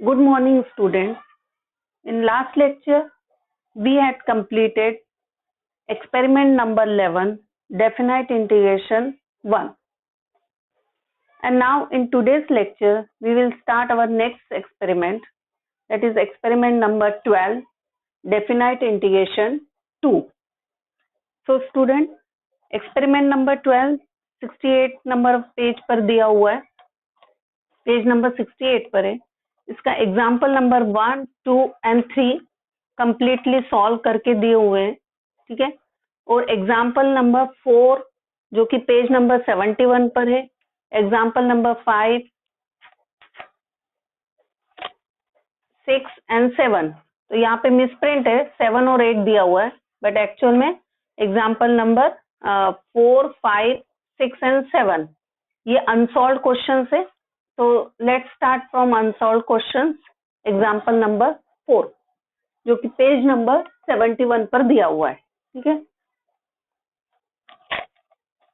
Good morning, students. In last lecture, we had completed experiment number 11, definite integration 1. And now in today's lecture, we will start our next experiment, that is experiment number 12, definite integration 2. So student, experiment number 12, 68 number page पर दिया हुआ है, page number 68 पर है. इसका example number 1, 2 and 3 completely solve करके दिए हुए हैं. ठीक है. और एग्जाम्पल नंबर 4 जो कि पेज नंबर 71 पर है, एग्जाम्पल नंबर 5, 6 एंड 7. तो यहाँ पे मिसप्रिंट है, 7 और 8 दिया हुआ है, बट एक्चुअल में एग्जाम्पल नंबर 4, 5, 6 एंड 7 ये अनसॉल्व क्वेश्चन है. तो let's start from unsolved questions. Example number 4 जो कि पेज नंबर 71 पर दिया हुआ है. ठीक है.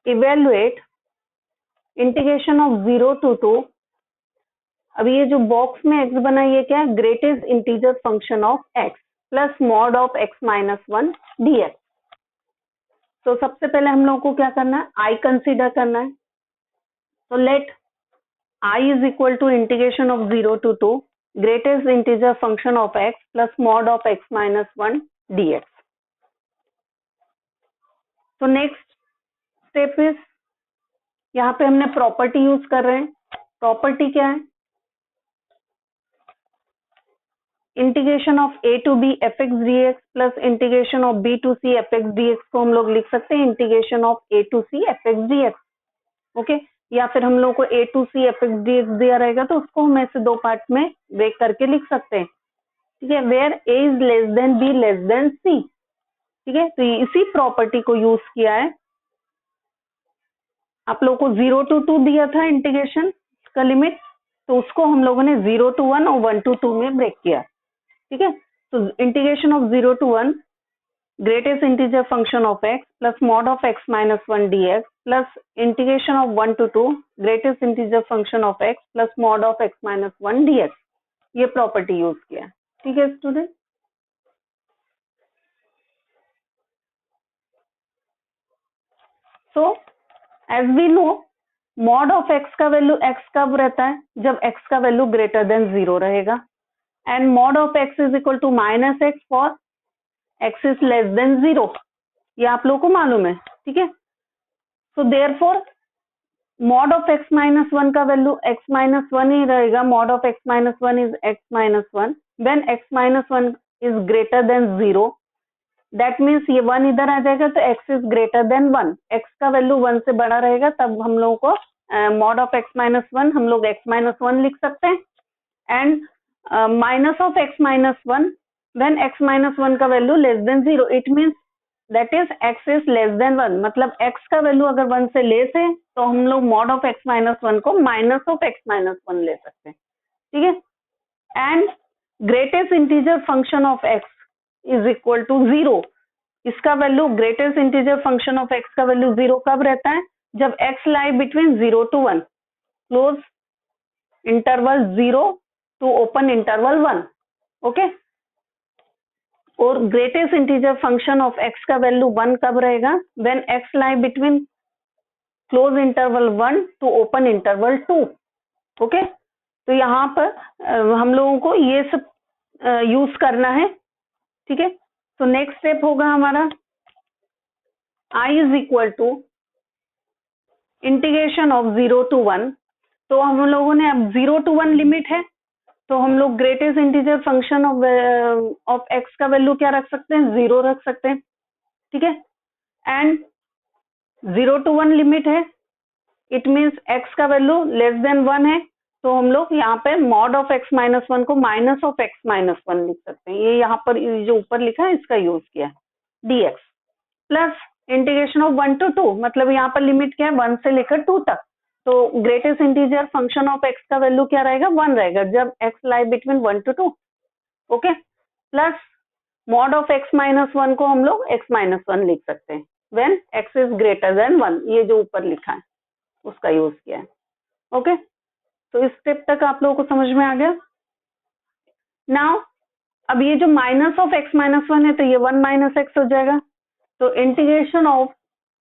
Evaluate integration of 0 to 2. अभी ये जो बॉक्स में x बना ये क्या है? Greatest integer function of x plus mod of x minus 1 dx. तो सबसे पहले हम लोगों को क्या करना है? I कंसीडर करना है. तो let I is equal to integration of 0 to 2 greatest integer function of x plus mod of x minus 1 dx. तो नेक्स्ट स्टेप इज, यहाँ पे हमने प्रॉपर्टी यूज कर रहे हैं. प्रॉपर्टी क्या है? Integration of a to b fx dx plus integration of b to c fx dx को हम लोग लिख सकते हैं integration of a to c fx dx. Okay. या फिर हम लोग को a to c fx dx दिया रहेगा तो उसको हम ऐसे दो पार्ट में ब्रेक करके लिख सकते हैं. ठीक है. Where a is less than b less than c. ठीक है. तो इसी प्रॉपर्टी को यूज किया है. आप लोगों को 0 to 2 दिया था इंटीग्रेशन का लिमिट, तो उसको हम लोगों ने 0 to 1 और 1 to 2 में ब्रेक किया. ठीक है. तो integration of 0 to 1 greatest integer function of x plus mod of x minus 1 dx plus integration of 1 to 2 greatest integer function of x plus mod of x minus 1 dx. ये property use किया. ठीक है student. So as we know mod of x का value x कब रहता है? जब x का वैल्यू ग्रेटर देन 0 रहेगा. And mod of x is equal to minus X for x is less than 0. ये आप लोगों को मालूम है. ठीक है. So therefore mod of x minus 1 का वैल्यू x माइनस 1 ही रहेगा. Mod of x minus 1 is x minus 1 when x minus 1 is greater than 0. That means ये 1 इधर आ जाएगा तो x is greater then 1. x का वैल्यू 1 से बड़ा रहेगा तब हम लोगों को मॉड ऑफ x माइनस 1 हम लोग x माइनस 1 लिख सकते हैं. And minus of x minus 1 when x minus 1 का value less than 0. It means that is x is less than 1. मतलब x का वैल्यू अगर 1 से लेस है तो हम लोग मॉड ऑफ x माइनस 1 को माइनस ऑफ x माइनस 1 ले सकते हैं. ठीक है. And greatest integer function of x is equal to 0. इसका value greatest integer function of x का वैल्यू 0 कब रहता है? जब x lie between 0 to 1, close interval 0 to open interval 1. Okay. और greatest integer function of x का value 1 कब रहेगा? When x lie between close interval 1 to open interval 2. Okay. तो यहाँ पर हम लोगों को ये सब यूज करना है. ठीक है. तो नेक्स्ट स्टेप होगा हमारा I is equal to integration of 0 to 1. तो हम लोगों ने अब 0 to 1 लिमिट है तो हम लोग greatest integer function of x का वैल्यू क्या रख सकते हैं? 0 रख सकते हैं. ठीक है. एंड 0 to 1 लिमिट है. इट मीन्स x का वैल्यू लेस देन 1 है तो हम लोग यहाँ पे मॉड ऑफ x माइनस 1 को माइनस ऑफ x माइनस 1 लिख सकते हैं. ये यहाँ पर जो ऊपर लिखा है इसका यूज किया dx plus integration of 1 to 2. मतलब यहाँ पर लिमिट क्या है? 1 से लेकर 2 तक. तो greatest integer function of x का वैल्यू क्या रहेगा? 1 रहेगा जब x lie between 1 to 2. Okay. Plus mod of x minus 1 को हम लोग x माइनस 1 लिख सकते हैं when x is greater then 1. ये जो ऊपर लिखा है उसका यूज किया है. ओके. तो इस स्टेप तक आप लोगों को समझ में आ गया. नाउ अब ये जो minus of x minus one है तो ये 1 माइनस एक्स हो जाएगा, तो integration of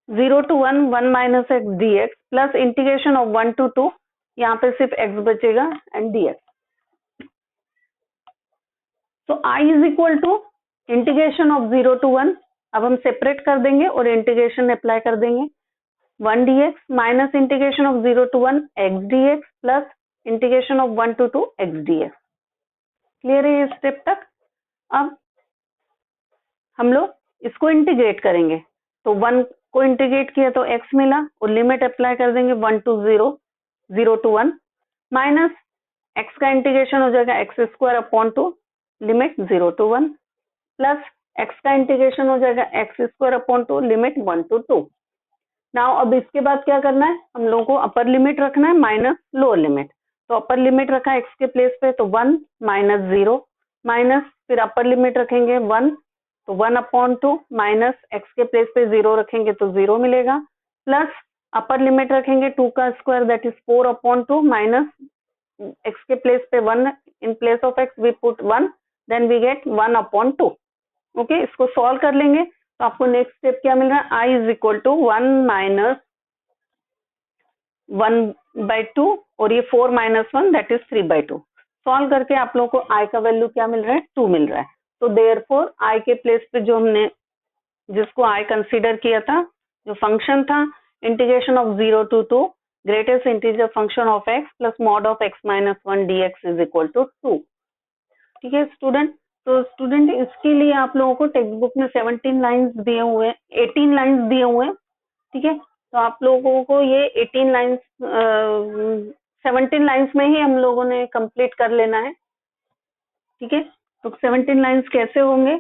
0 to 1 1 minus x d x plus integration of 1 to 2, यहाँ पे सिर्फ एक्स बचेगा एंड डी एक्स। तो I is equal to integration of 0 to 1, अब हम सेपरेट कर देंगे और इंटीग्रेशन अप्लाई कर देंगे, 1 dx minus integration of 0 to 1 x dx plus integration of 1 to 2 x dx। Clear है ये स्टेप तक? अब हम लोग इसको इंटीग्रेट करेंगे, तो 1 को इंटीग्रेट किया तो x मिला और लिमिट अप्लाई कर देंगे 1 to 0 0 to 1 माइनस x का इंटीग्रेशन हो जाएगा x square upon two limit 0 to 1 plus x का इंटीग्रेशन हो जाएगा x square upon two limit 1 to 2। Now अब इसके बाद क्या करना है, हम लोगों को अपर लिमिट रखना है माइनस लोअर लिमिट, तो अपर लिमिट रखा x के प्लेस पे तो 1 माइनस 0 माइनस फिर अपर लिमिट रखेंगे 1 तो 1 अपॉन टू माइनस x के प्लेस पे 0 रखेंगे तो 0 मिलेगा प्लस अपर लिमिट रखेंगे 2 का square that is 4 upon two minus x के प्लेस पे 1 in place of x we put 1 then we get 1 upon two. Okay, इसको सॉल्व कर लेंगे तो आपको नेक्स्ट स्टेप क्या मिल रहा है, आई इज इक्वल टू 1 माइनस 1/2 और ये 4 माइनस 1 दैट इज 3/2। सॉल्व करके आप लोगों को आई का वैल्यू क्या मिल रहा है, 2 मिल रहा है। तो देयरफॉर आई के प्लेस पे जो हमने जिसको आई कंसीडर किया था, जो फंक्शन था integration of 0 to 2 greatest integer function of X plus mod of x minus 1 dx is equal to 2। ठीक है स्टूडेंट, तो स्टूडेंट इसके लिए आप लोगों को टेक्स्ट बुक में 17 लाइंस दिए हुए हैं, 18 लाइंस दिए हुए हैं। ठीक है, तो आप लोगों को ये 18 लाइंस 17 लाइंस में ही हम लोगों ने कंप्लीट कर लेना है। ठीक है, तो 17 लाइंस कैसे होंगे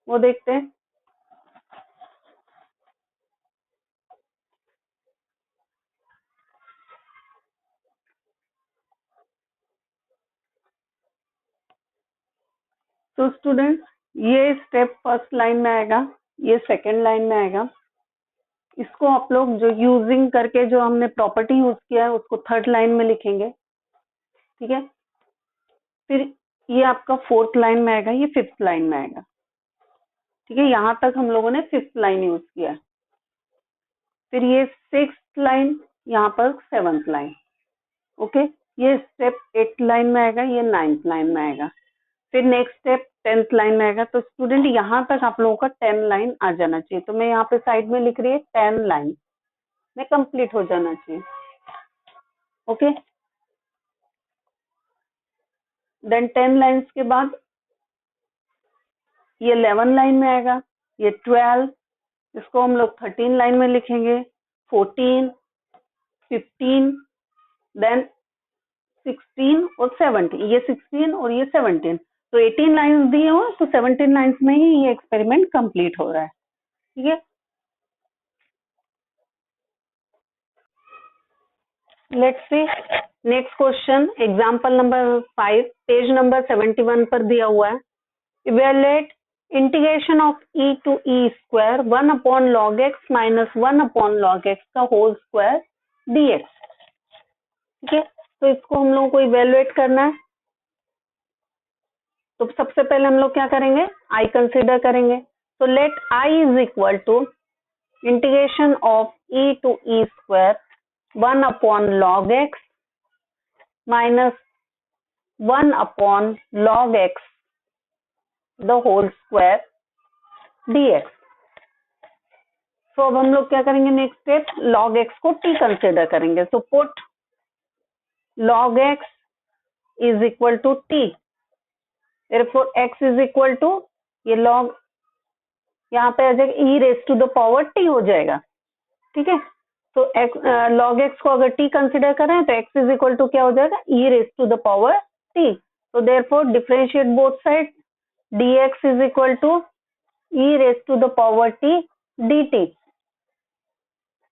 वो देखते हैं। तो स्टूडेंट ये स्टेप फर्स्ट लाइन में आएगा, ये सेकंड लाइन में आएगा। इसको आप लोग जो यूजिंग करके जो हमने प्रॉपर्टी यूज किया है उसको थर्ड लाइन में लिखेंगे। ठीक है, फिर ये आपका फोर्थ लाइन में आएगा, ये फिफ्थ लाइन में आएगा। ठीक है, यहाँ तक हम लोगों ने फिफ्थ लाइन यूज किया है। फिर ये सिक्स्थ लाइन, यहाँ पर सेवंथ लाइन। ओके, ये स्टेप 8th लाइन में आएगा, ये 9th लाइन में आएगा। फिर नेक्स्ट स्टेप 10th लाइन में आएगा। तो स्टूडेंट यहाँ तक आप लोगों का 10 लाइन आ जाना चाहिए। तो मैं यहाँ पे साइड में लिख रही है 10 लाइन में कंप्लीट हो जाना चाहिए। ओके, देन 10 लाइन्स के बाद ये 11 लाइन में आएगा, ये 12, इसको हम लोग 13 लाइन में लिखेंगे, 14, 15, देन 16 और 17, ये 16 और ये 17। तो 18 लाइन्स दिए हो तो 17 लाइन्स में ही ये एक्सपेरिमेंट कंप्लीट हो रहा है। ठीक है, let's see next question, example number 5, page number 71 पर दिया हुआ है। Evaluate integration of e to e square 1 upon log x minus 1 upon log x का होल स्क्वायर dx। ठीक है, तो इसको हम लोगों को इवैल्यूएट करना है। तो सबसे पहले हम लोग क्या करेंगे, आई कंसीडर करेंगे। तो let I is equal to integration of e to e square 1 upon log x minus 1 upon log x the whole square dx। तो अब हम लोग क्या करेंगे, नेक्स्ट स्टेप log x को t कंसीडर करेंगे। तो put log x is equal to t, therefore x is equal to ये log यहाँ पे आ जाएगा e raise to the power t हो जाएगा। ठीक है, तो log x को अगर t कंसीडर करें तो x इज इक्वल टू क्या हो जाएगा, e raise to the power t। तो therefore differentiate both side, dx is equal to e raise to the power t dt।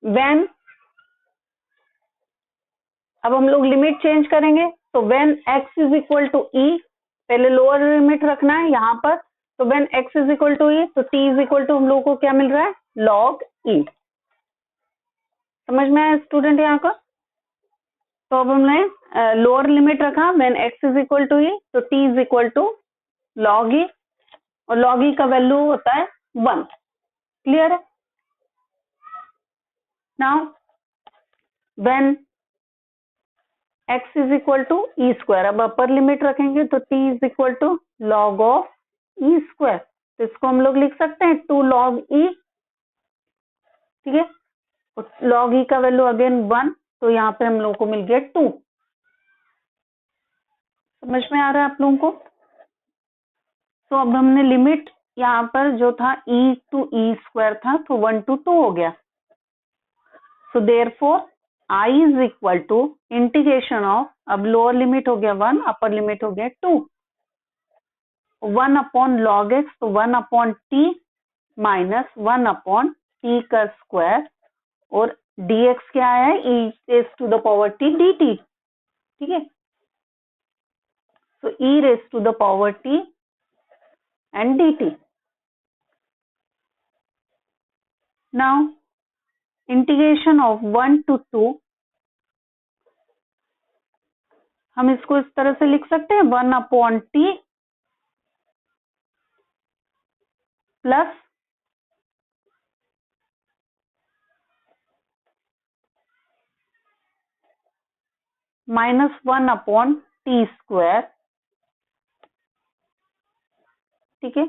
When, अब हम लोग लिमिट चेंज करेंगे। तो when x is equal to e, पहले लोअर लिमिट रखना है यहाँ पर। तो when x is equal to e, तो t इज इक्वल टू हम लोगों को क्या मिल रहा है, log e। समझ में आया स्टूडेंट यहाँ का? तो अब हमने लोअर लिमिट रखा when x is equal to e, तो t is equal to log e, और log e का वैल्यू होता है 1। क्लियर है? Now when x is equal to e square, अब अपर लिमिट रखेंगे तो t is equal to log of e square, तो इसको हम लोग लिख सकते हैं 2 log e। ठीक है, log e का वैल्यू अगेन 1, तो यहाँ पे हम लोगों को मिल गया 2। समझ में आ रहा है आप लोगों को? तो अब हमने लिमिट यहाँ पर जो था e टू ई स्क्वायर था, तो 1 to 2 हो गया। So therefore I is equal to integration of, अब लोअर लिमिट हो गया 1, अपर लिमिट हो गया 2, 1 अपॉन log x, तो 1 upon t minus 1 upon t का स्क्वायर, और dx क्या है, e raise to the power t dt। ठीक है, so e raise to the power t and dt। now integration of 1 to 2, हम इसको इस तरह से लिख सकते हैं 1 upon t plus minus 1 upon t square. ठीक है,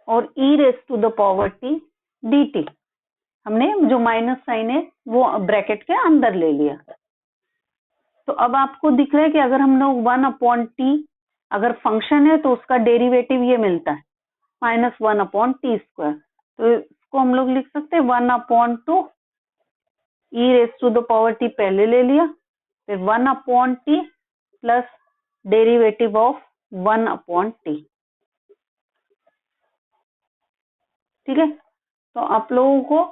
और e raise to the power t d t, हमने जो माइनस साइन है वो ब्रैकेट के अंदर ले लिया। तो अब आपको दिख रहा है कि अगर हम लोग 1 अपॉन टी अगर फंक्शन है तो उसका डेरिवेटिव ये मिलता है माइनस 1 अपॉन टी स्क्वायर, तो इसको हम लोग लिख सकते हैं 1 upon 2 e raise to the power t पहले ले लिया, फिर 1 upon t plus derivative of 1 upon t. ठीक है, तो आप लोगों को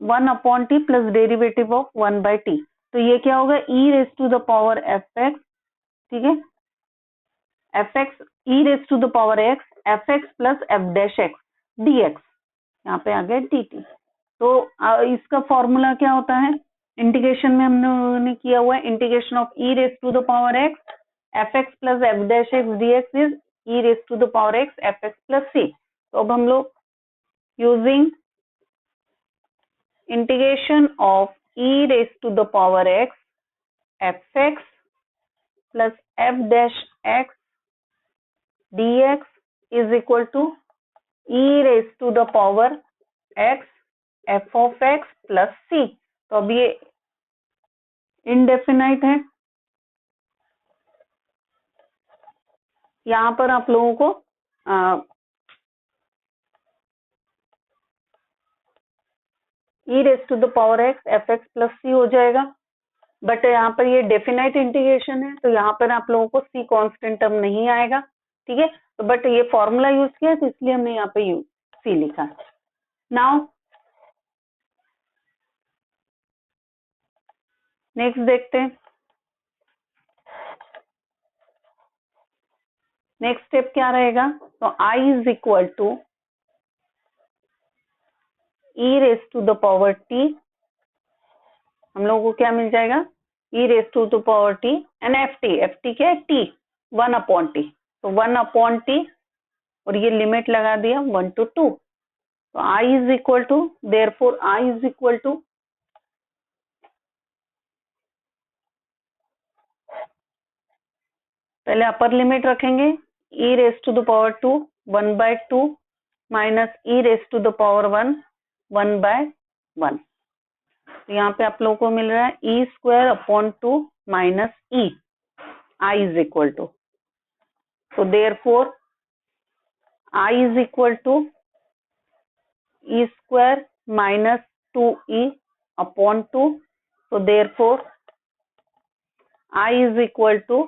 1 upon t plus derivative of 1 by t, तो ये क्या होगा, e raise to the power f x. ठीक है, f x e raise to the power x, f x plus f dash x d x, यहाँ पे आ गया डी टी। तो इसका फॉर्मूला क्या होता है, इंटीग्रेशन में हमने किया हुआ है, integration of e raise to the power x f x plus f dash x d x is e raise to the power x f x plus c. तो अब हम लोग using integration of e raised to the power x fx plus f dash x dx is equal to e raised to the power x f of x plus c। तो अब ये indefinite है, यहाँ पर आप लोगों को e raised to the power x fx plus c हो जाएगा, बट यहाँ पर ये डेफिनाइट इंटीग्रेशन है तो यहाँ पर आप लोगों को c कांस्टेंट टर्म नहीं आएगा। ठीक है, तो बट ये फॉर्मूला यूज किया है तो इसलिए हमने यहाँ पे c लिखा। नाउ नेक्स्ट देखते हैं, नेक्स्ट स्टेप क्या रहेगा, तो i is equal to e raise to the power t, हम लोगों को क्या मिल जाएगा, e raise to the power t and f t क्या है, t 1 अपॉन टी, तो 1 अपॉन टी और ये लिमिट लगा दिया 1 to 2, तो i is equal to, therefore i is equal to पहले अपर लिमिट रखेंगे e raise to the power 2 1 by 2 minus e raise to the power 1 1 by 1, तो यहाँ पे आप लोगों को मिल रहा है e square upon 2 minus e, i is equal to, so therefore i is equal to e square minus 2e upon 2, so therefore i is equal to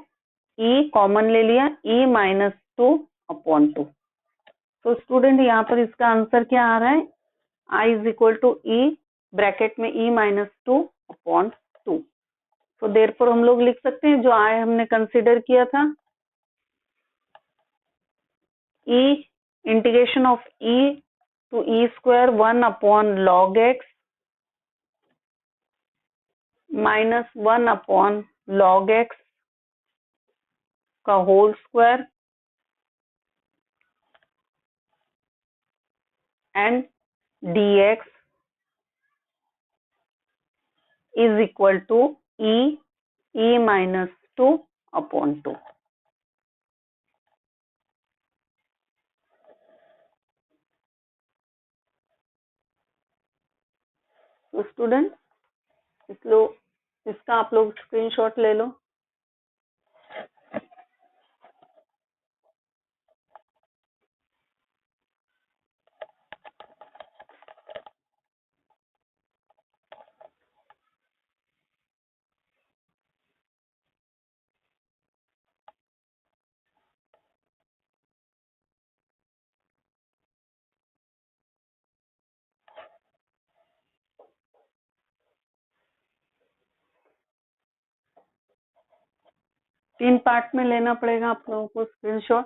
e common ले लिया e minus 2 upon 2, तो student यहाँ पर इसका answer क्या आ रहा है, i is equal to e bracket में e minus 2 upon 2, तो therefore हम लोग लिख सकते हैं जो i हमने कंसिडर किया था, e integration of e to e square 1 upon log x -1/log x का whole square and dx is equal to e-2/2। तो स्टूडेंट इसका आप लोग स्क्रीनशॉट ले लो। तीन पार्ट में लेना पड़ेगा आप लोगों को स्क्रीनशॉट।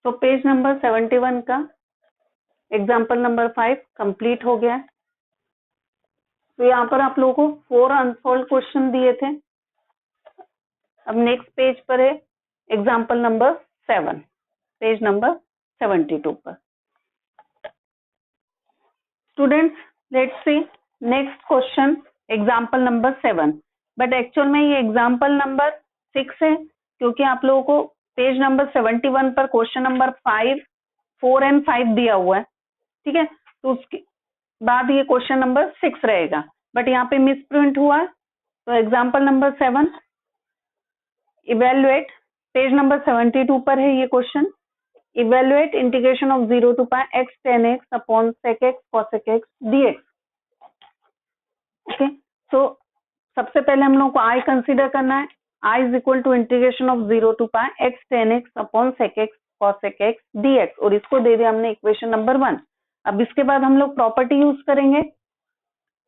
तो पेज नंबर 71 का एग्जाम्पल नंबर 5 कंप्लीट हो गया है। तो यहाँ पर आप लोगों को 4 अनसॉल्व क्वेश्चन दिए थे। अब नेक्स्ट पेज पर है एग्जाम्पल नंबर 7, पेज नंबर 72 पर। Students let's see next question example number 7, but actual में ये एग्जाम्पल नंबर 6 है, क्योंकि आप लोगों को पेज नंबर 71 पर क्वेश्चन नंबर 5, 4 एंड 5 दिया हुआ है, ठीक है। तो उसके बाद ये क्वेश्चन नंबर 6 रहेगा, बट यहाँ पे मिस प्रिंट हुआ है। तो example number 7 evaluate, page number 72 पर है ये question. Evaluate integration of 0 to pi x tan x upon sec x cosec x dx। Okay, तो सबसे पहले हम लोग को i कंसीडर करना है। i is equal to integration of 0 to pi x tan x अपॉन sec x cosec x dx, और इसको दे दिया हमने इक्वेशन नंबर 1। अब इसके बाद हम लोग प्रॉपर्टी यूज करेंगे।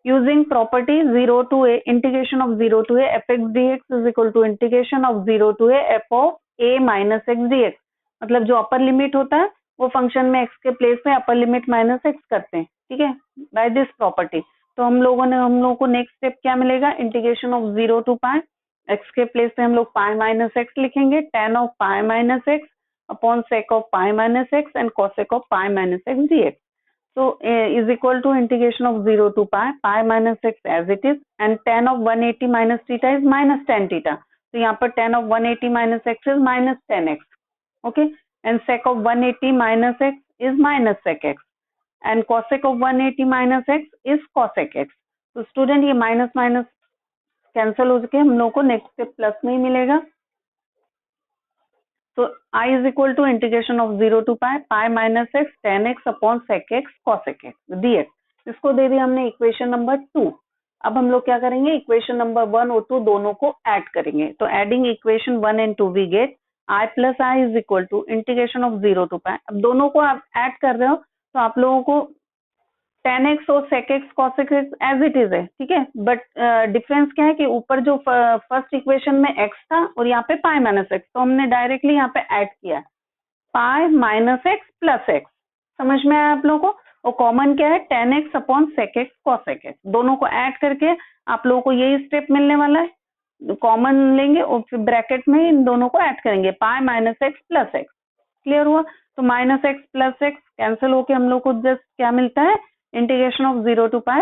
Using property 0 to a integration of 0 to a fx dx is equal to integration of 0 to a f of a minus x dx। मतलब जो अपर लिमिट होता है वो फंक्शन में x के प्लेस में अपर लिमिट माइनस x करते हैं, ठीक है, बाय दिस प्रॉपर्टी। तो हम लोगों को नेक्स्ट स्टेप क्या मिलेगा, integration of 0 to pi, x के प्लेस में हम लोग पाई माइनस x लिखेंगे, tan of pi minus x अपॉन sec of pi minus x and cosec of pi minus x dx। So is equal to integration of 0 to pi minus x as it is, and tan of 180 minus theta is minus tan theta। तो यहाँ पर tan of 180 minus x is minus tan x, okay, and sec of 180 minus x is minus sec x, and cosec of 180 minus x is cosec x। तो student ये minus minus cancel हो चुके, हम लोग को नेक्स्ट स्टेप प्लस में ही मिलेगा। तो I is equal to integration of 0 to pi minus x tan x upon sec x cosec x dx। इसको दे दिया हमने इक्वेशन नंबर 2। अब हम लोग क्या करेंगे, इक्वेशन नंबर 1 और 2 दोनों को ऐड करेंगे। तो adding equation 1 and 2 we get I plus I is equal to integration of 0 to pi। अब दोनों को आप ऐड कर रहे हो तो आप लोगों को tan x और sec x cosec x as it is है, ठीक है, बट डिफरेंस क्या है कि ऊपर जो फर्स्ट इक्वेशन में x था और यहाँ पे पाई माइनस एक्स, तो हमने डायरेक्टली यहाँ पे ऐड किया pi minus x plus x. समझ में आया आप लोगों को? और कॉमन क्या है, tan x अपॉन sec x cosec x। दोनों को ऐड करके आप लोगों को यही स्टेप मिलने वाला है। कॉमन लेंगे और फिर ब्रैकेट में इन दोनों को ऐड करेंगे, pi minus x plus x. Clear हुआ? तो minus x plus x cancel होके हम लोग को जस्ट क्या मिलता है, integration of 0 to pi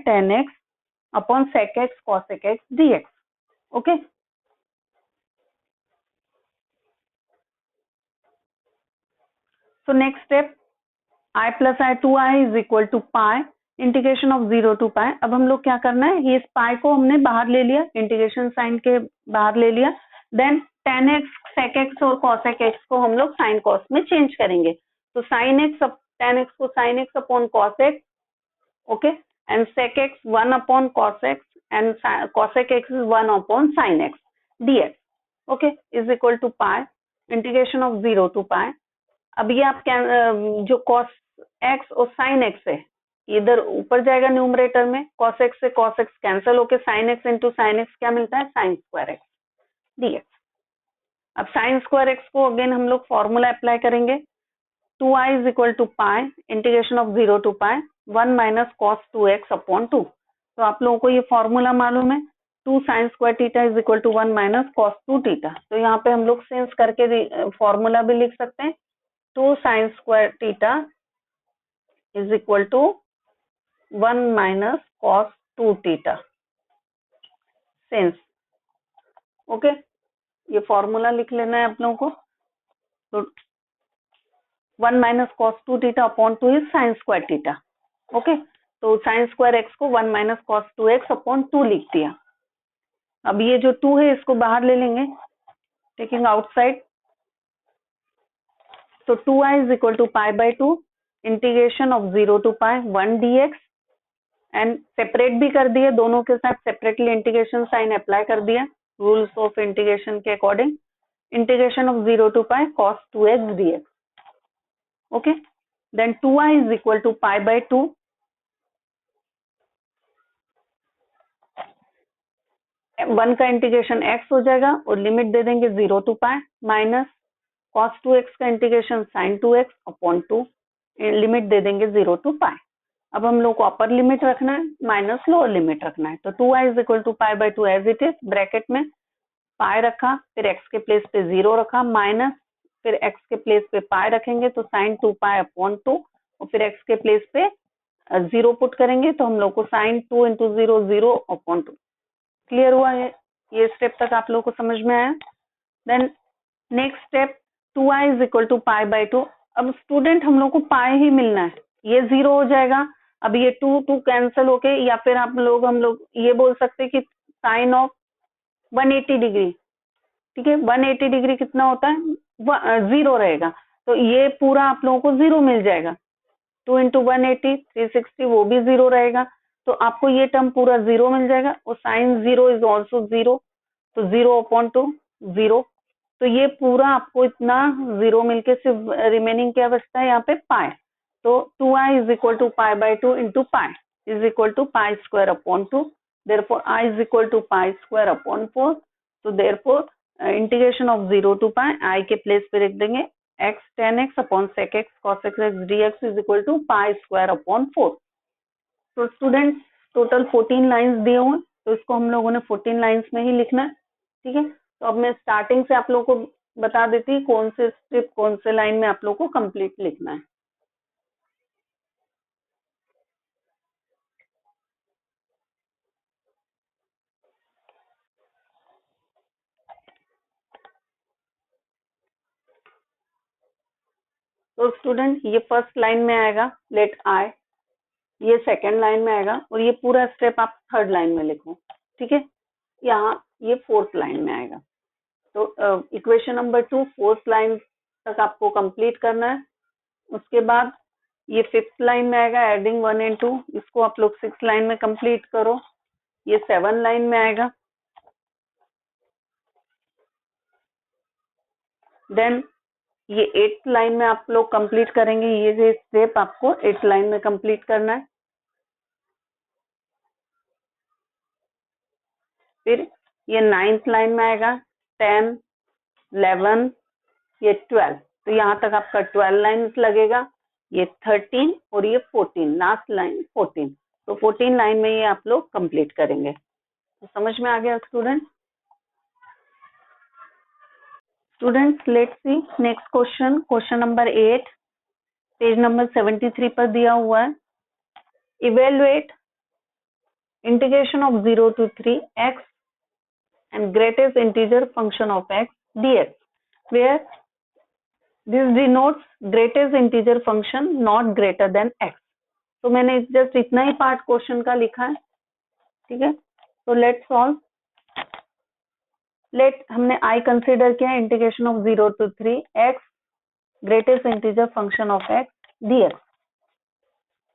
tan x अपॉन sec x cosec x dx। Okay, so next step I plus I 2I is equal to pi integration of 0 to pi। अब हम लोग क्या करना है, ये पाई को हमने बाहर ले लिया, इंटीग्रेशन साइन के बाहर ले लिया, then tan x sec x और cosec x को हम लोग साइन कॉस में चेंज करेंगे। तो sin x tan x को sin x upon cos x, okay, and sec x 1 upon cos x and cosec x is 1 upon sin x dx, okay, is equal to pi integration of 0 to pi। अब ये आप जो cos x और sin x है इधर ऊपर जाएगा numerator में, cos x से cos x कैंसिल होके sin x into sin x क्या मिलता है, sin स्क्वायर x dx। अब साइन स्क्वायर एक्स को अगेन हम लोग फॉर्मूला अप्लाई करेंगे, 2i is equal to pi integration of 0 to pi 1 minus cos 2x upon 2। तो आप लोगों को ये फॉर्मूला मालूम है, 2 sine square theta is equal to 1 minus cos 2 theta. तो यहाँ पे हम लोग सेंस करके फॉर्मूला भी लिख सकते हैं, 2 sine square theta is equal to 1 minus cos 2 theta sense. Okay, ये फॉर्मूला लिख लेना है आप लोगों को। तो 1 minus cos 2 theta upon 2 is sine square theta. Okay, तो साइन स्क्वायर एक्स को 1 माइनस कॉस 2x अपॉन 2 लिख दिया। अब ये जो 2 है इसको बाहर ले लेंगे, टेकिंग आउटसाइड। तो 2i is equal to pi by 2 integration of 0 to pi 1 dx, and separate भी कर दिए, दोनों के साथ सेपरेटली इंटीग्रेशन साइन अप्लाई कर दिया रूल्स ऑफ इंटीग्रेशन के according. Integration of 0 to pi cos 2x dx। Okay, then 2i is equal to pi by 2 1 का इंटीग्रेशन x हो जाएगा और लिमिट दे देंगे 0 to pi minus cos 2x का integration sin 2x upon 2 limit दे देंगे 0 टू पाई। अब हम लोग को अपर लिमिट रखना है माइनस लोअर लिमिट रखना है। तो 2i is equal to pi by 2 as it is, bracket में पाई रखा, फिर x के प्लेस पे 0 रखा, माइनस फिर x के प्लेस पे पाई रखेंगे तो sin 2 पाई अपॉन 2, और फिर x के प्लेस पे 0 पुट करेंगे तो हम लोग को sin 2 इंटू 0 0 अपॉन 2। क्लियर हुआ है? ये स्टेप तक आप लोग को समझ में आया? Then next step 2i is equal to pi by 2। अब स्टूडेंट हम लोग को पाई ही मिलना है, ये 0 हो जाएगा। अब ये 2 कैंसिल होके, या फिर हम लोग ये बोल सकते हैं कि साइन ऑफ 180 डिग्री, ठीक है, 180 डिग्री कितना होता है, 0 रहेगा। तो ये पूरा आप लोगों को 0 मिल जाएगा। 2 इंटू 180 360, वो भी 0 रहेगा। तो आपको ये टर्म पूरा 0 मिल जाएगा, और साइन 0 इज ऑल्सो 0, तो 0 अपॉन 2 0। तो ये पूरा आपको इतना 0 मिलके सिर्फ रिमेनिंग क्या बचता है यहाँ पे, पाई। तो 2i is equal to pi by 2 into pi is equal to pi square upon 2। Therefore i is equal to pi square upon 4। तो therefore integration of 0 to pi i के प्लेस पे रख देंगे x tan x अपॉन sec x cos x dx is equal to pi square upon 4। तो students total 14 lines दिए हुए, तो इसको हम लोगों ने 14 लाइंस में ही लिखना है, ठीक है। तो अब मैं स्टार्टिंग से आप लोगों को बता देती कौन से स्ट्रिप कौन से लाइन में आप लोगों को कंप्लीट लिखना है। तो स्टूडेंट ये फर्स्ट लाइन में आएगा लेट आई, ये सेकंड लाइन में आएगा, और ये पूरा स्टेप आप थर्ड लाइन में लिखो, ठीक है। यहाँ ये फोर्थ लाइन में आएगा। तो इक्वेशन नंबर 2 फोर्थ लाइन तक आपको कंप्लीट करना है। उसके बाद ये फिफ्थ लाइन में आएगा एडिंग 1 एंड 2, इसको आप लोग 6 लाइन में कंप्लीट करो। ये 7 लाइन में आएगा। देन ये 8th लाइन में आप लोग कंप्लीट करेंगे। ये स्टेप आपको 8th लाइन में कंप्लीट करना है। फिर ये 9th लाइन में आएगा 10 11 ये 12, तो यहाँ तक आपका 12 लाइन लगेगा। ये 13 और ये 14, लास्ट लाइन 14। तो 14 लाइन में ये आप लोग कंप्लीट करेंगे। तो समझ में आ गया student? Students let's see next question, question number 8 page number 73 पर दिया हुआ है। Evaluate integration of 0 to 3x and greatest integer function of x dx, where this denotes greatest integer function not greater than x। तो मैंने just इतना ही part question का लिखा है, ठीक है। तो लेट सॉल्व। लेट हमने आई कंसीडर किया integration of 0 to 3x greatest integer function of x dx।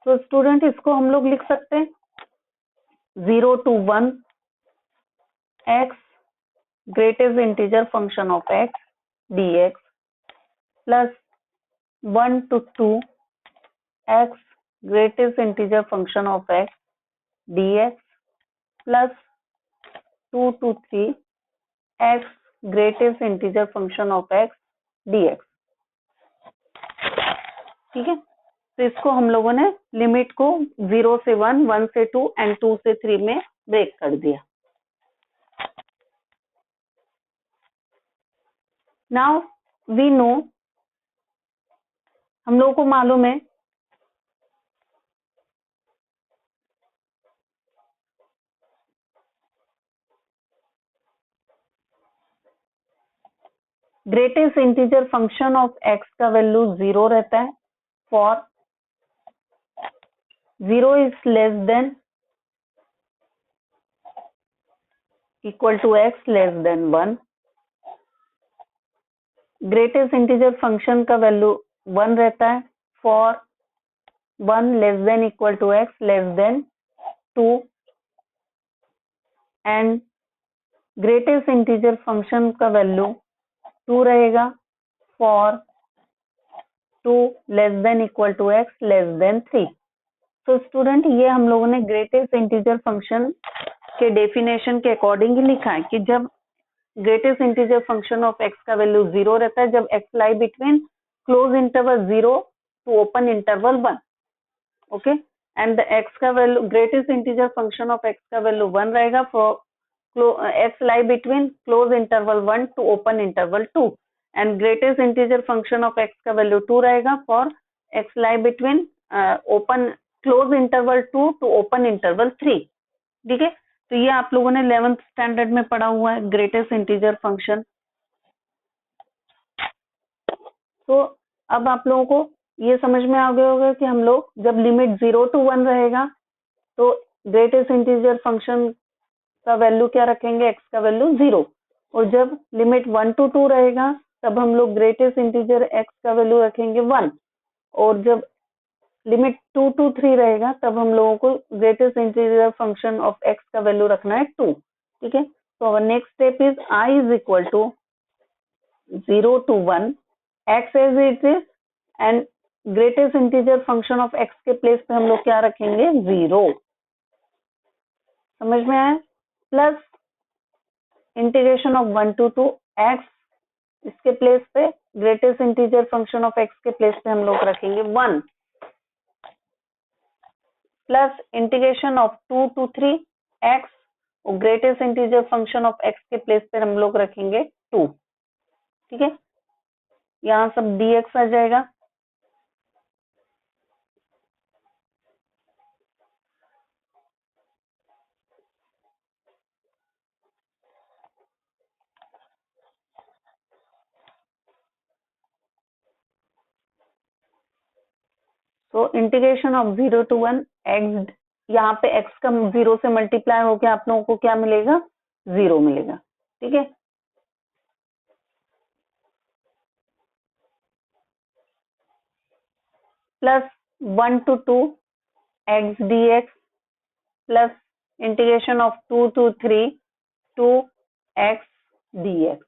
तो स्टूडेंट इसको हम लोग लिख सकते हैं 0 to 1 x greatest integer function of x dx plus 1 to 2 x greatest integer function of x dx plus 2 to 3 x greatest integer function of x dx। ठीक है, तो इसको हम लोगों ने लिमिट को 0 से 1, 1 से 2 एंड 2 से 3 में ब्रेक कर दिया। नाउ वी नो, हम लोगों को मालूम है greatest integer function of x का वैल्यू 0 रहता है for 0 is less than equal to x less than 1। Greatest integer function का वैल्यू 1 रहता है for 1 less than equal to x less than 2 and greatest integer function का value 2 रहेगा for 2 less than equal to x less than 3। तो student, ये हम लोगों ने ग्रेटेस्ट इंटीजर फंक्शन के डेफिनेशन के अकॉर्डिंग ही लिखा है कि जब greatest integer function of x का वैल्यू 0 रहता है, जब x lie between close interval 0 to open interval 1। Okay, and the x का value, greatest integer function of x का वैल्यू 1 रहेगा for x lie between close interval 1 to open interval 2 and greatest integer function of x का value 2 रहेगा for x lie between open close interval 2 to open interval 3। ठीक है, तो ये आप लोगों ने 11th स्टैंडर्ड में पढ़ा हुआ है ग्रेटेस्ट इंटीजर फंक्शन। तो अब आप लोगों को ये समझ में आ गया होगा कि हम लोग जब लिमिट 0 to 1 रहेगा तो ग्रेटेस्ट इंटीजर फंक्शन का वैल्यू क्या रखेंगे, एक्स का वैल्यू 0, और जब लिमिट 1 to 2 रहेगा तब हम लोग ग्रेटेस्ट इंटीजर एक्स का वैल्यू रखेंगे 1, और जब लिमिट 2 to 3 रहेगा तब हम लोगों को greatest integer function of x का वैल्यू रखना है 2। ठीक है, तो our next step is I is equal to 0 to 1 x as it is and greatest integer function of x के प्लेस पे हम लोग क्या रखेंगे, 0। समझ में आया? Plus integration of 1 to 2 x, इसके प्लेस पे greatest integer function of x के प्लेस पे हम लोग रखेंगे 1, plus integration of 2 to 3 x, और greatest integer function of x के प्लेस पे हम लोग रखेंगे 2। ठीक है, यहाँ सब dx आ जाएगा। तो इंटीग्रेशन ऑफ 0 to 1 एक्स, यहाँ पे x का 0 से मल्टीप्लाई होकर आप लोगों को क्या मिलेगा, 0 मिलेगा। ठीक है, plus 1 to 2 x dx plus integration of 2 to 3 2 x dx।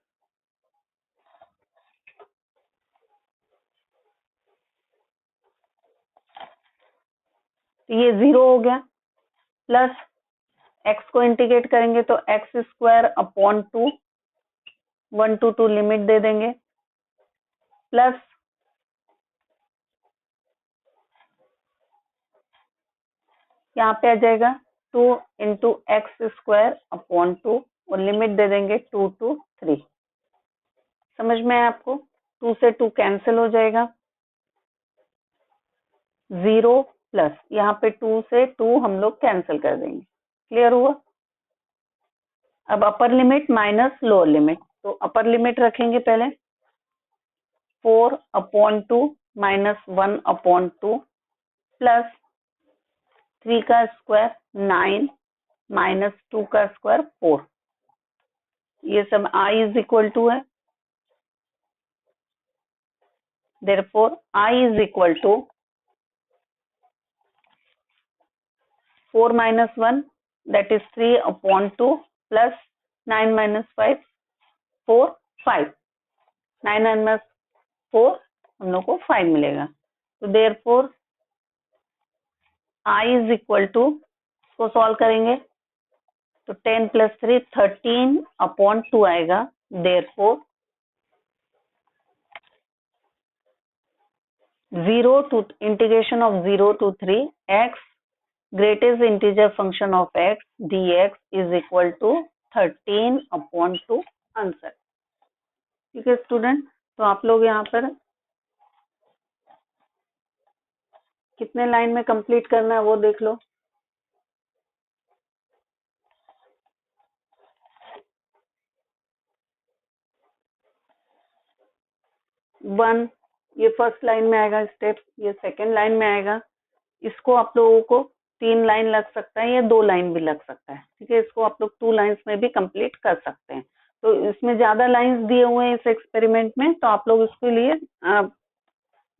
ये 0 हो गया, प्लस x को इंटीग्रेट करेंगे तो x square upon 2, 1 to 2 limit दे देंगे, प्लस यहाँ पे आ जाएगा 2 इंटू एक्स स्क्वायर अपॉन 2 और लिमिट दे देंगे 2 to 3। समझ में आया आपको? 2 से 2 कैंसिल हो जाएगा, 0 प्लस यहाँ पे 2 से 2 हम लोग कैंसिल कर देंगे। क्लियर हुआ? अब upper limit minus lower limit, तो अपर लिमिट रखेंगे पहले 4 अपॉन 2 माइनस 1 अपॉन 2 प्लस 3 का स्क्वायर 9 माइनस 2 का स्क्वायर 4। ये सब i इज इक्वल टू है, therefore i is equal to 4 minus 1 that is 3 upon 2 plus 9 minus 5 4 5, 9 minus 4 हम लोग को 5 मिलेगा। तो therefore i is equal to, इसको सॉल्व करेंगे तो 10 plus 3 13 upon 2 आएगा, therefore 0 to integration of 0 to 3 x greatest integer function of x dx is equal to 13/2 answer. ठीक है स्टूडेंट, तो आप लोग यहाँ पर कितने लाइन में कंप्लीट करना है वो देख लो। 1 ये फर्स्ट लाइन में आएगा स्टेप, ये सेकेंड लाइन में आएगा। इसको आप लोगों को 3 लाइन लग सकता है या 2 लाइन भी लग सकता है। ठीक है, इसको आप लोग 2 लाइन्स में भी कंप्लीट कर सकते हैं। तो इसमें ज्यादा लाइन्स दिए हुए हैं इस एक्सपेरिमेंट में, तो आप लोग इसके लिए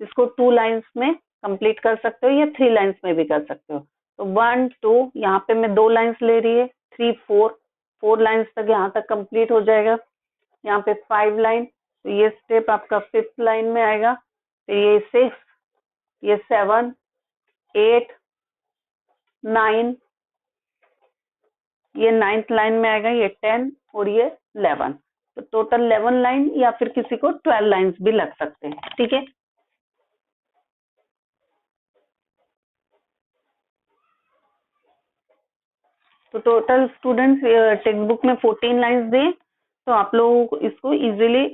इसको 2 लाइन्स में कंप्लीट कर सकते हो या 3 लाइन्स में भी कर सकते हो। तो 1 2 यहाँ पे मैं 2 लाइन्स ले रही है, 3 4 लाइन्स तक यहाँ तक कंप्लीट हो जाएगा। यहाँ पे 5 लाइन, तो ये स्टेप आपका 5th लाइन में आएगा। फिर ये 6, ये 7 8 9, ये 9th लाइन में आएगा, ये 10 और ये 11। तो टोटल 11 लाइन या फिर किसी को 12 लाइन्स भी लग सकते हैं। ठीक है, तो टोटल स्टूडेंट्स टेक्स्ट बुक में 14 लाइन्स दिए, तो आप लोग इसको इजीली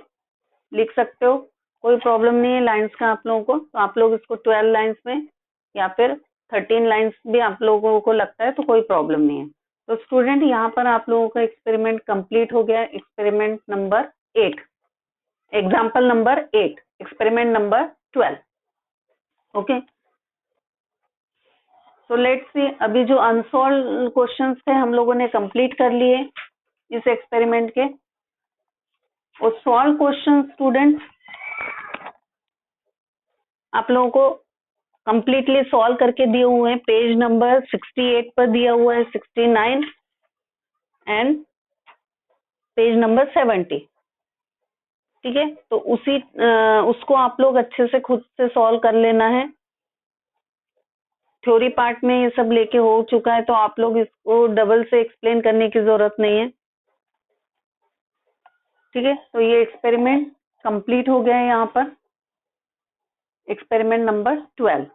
लिख सकते हो, कोई प्रॉब्लम नहीं है लाइन्स का आप लोगों को। तो आप लोग इसको 12 लाइन्स में या फिर 13 लाइन्स भी आप लोगों को लगता है तो कोई प्रॉब्लम नहीं है। तो स्टूडेंट यहाँ पर आप लोगों का एक्सपेरिमेंट कंप्लीट हो गया, experiment number 8, example number 8, experiment number 12। Okay, तो लेट्स सी, अभी जो अनसॉल्व क्वेश्चंस थे हम लोगों ने कंप्लीट कर लिए इस एक्सपेरिमेंट के। और सॉल्व क्वेश्चन स्टूडेंट आप लोगों को कंप्लीटली सॉल्व करके दिए हुए हैं, पेज नंबर 68 पर दिया हुआ है, 69 एंड पेज नंबर 70। ठीक है, तो उसको आप लोग अच्छे से खुद से सॉल्व कर लेना है। थ्योरी पार्ट में ये सब लेके हो चुका है, तो आप लोग इसको डबल से एक्सप्लेन करने की जरूरत नहीं है। ठीक है, तो ये एक्सपेरिमेंट कंप्लीट हो गया है यहाँ पर, एक्सपेरिमेंट नंबर 12।